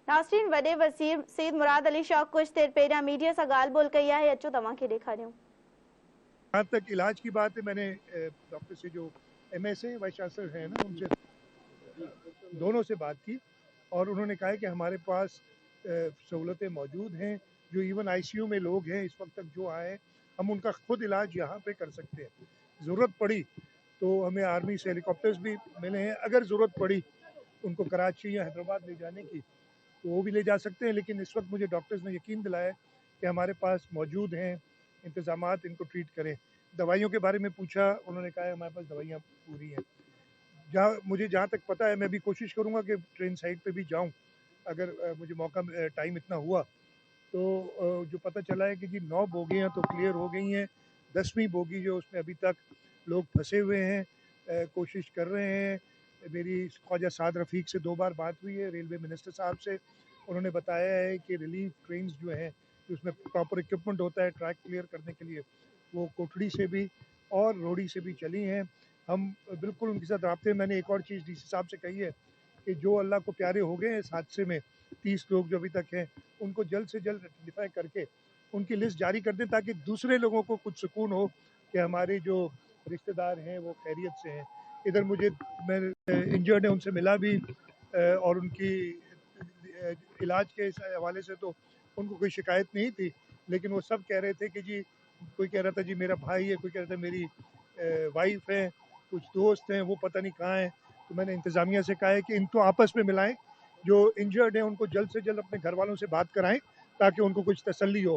नासरीन वॾे वज़ीर सईद मुराद अली शाह कुछ देर पहिरियां मीडिया सां ॻाल्हि ॿोल कई आहे, अचो तव्हांखे ॾेखारियूं। जहाँ तक इलाज की बात है, मैंने डॉक्टर से जो एमएस है, वाइस चांसलर हैं ना, उनसे दोनों से बात की और उन्होंने कहा है कि हमारे पास सहूलतें मौजूद हैं। जो इवन आईसीयू में लोग हैं इस वक्त तक जो आए, हम उनका खुद इलाज यहाँ पे कर सकते हैं। ज़रूरत पड़ी तो हमें आर्मी से हेलीकॉप्टर्स भी मिले हैं, अगर ज़रूरत पड़ी उनको कराची या हैदराबाद ले जाने की तो वो भी ले जा सकते हैं। लेकिन इस वक्त मुझे डॉक्टर्स ने यकीन दिलाया कि हमारे पास मौजूद हैं इंतज़ामात, इनको ट्रीट करें। दवाइयों के बारे में पूछा, उन्होंने कहा हमारे पास दवाइयाँ पूरी हैं। जहाँ तक पता है, मैं भी कोशिश करूँगा कि ट्रेन साइड पे भी जाऊँ, अगर मुझे मौका टाइम इतना हुआ तो। जो पता चला है कि जी 9 बोगियाँ तो क्लियर हो गई हैं, 10वीं बोगी जो उसमें अभी तक लोग फंसे हुए हैं, कोशिश कर रहे हैं। मेरी ख्वाजा साद रफ़ीक से 2 बार बात हुई है, रेलवे मिनिस्टर साहब से। उन्होंने बताया है कि रिलीफ ट्रेन्स जो हैं, उसमें प्रॉपर इक्विपमेंट होता है ट्रैक क्लियर करने के लिए, वो कोठड़ी से भी और रोहड़ी से भी चली हैं। हम बिल्कुल उनके साथ राब्ते में। मैंने एक और चीज़ डीसी साहब से कही है कि जो अल्लाह को प्यारे हो गए हैं इस हादसे में, 30 लोग जो अभी तक हैं, उनको जल्द से जल्द आइडेंटिफाई करके उनकी लिस्ट जारी कर दें, ताकि दूसरे लोगों को कुछ सुकून हो कि हमारे जो रिश्तेदार हैं वो खैरियत से हैं। इधर मुझे मैं इंजर्ड है उनसे मिला भी और उनकी इलाज के हवाले से तो उनको कोई शिकायत नहीं थी, लेकिन वो सब कह रहे थे कि जी, कोई कह रहा था जी मेरा भाई है, कोई कह रहा था मेरी वाइफ है, कुछ दोस्त हैं, वो पता नहीं कहाँ हैं। तो मैंने इंतज़ामिया से कहा है कि इनको आपस में मिलाएं, जो इंजर्ड हैं उनको जल्द से जल्द अपने घर वालों से बात कराएं, ताकि उनको कुछ तसल्ली हो।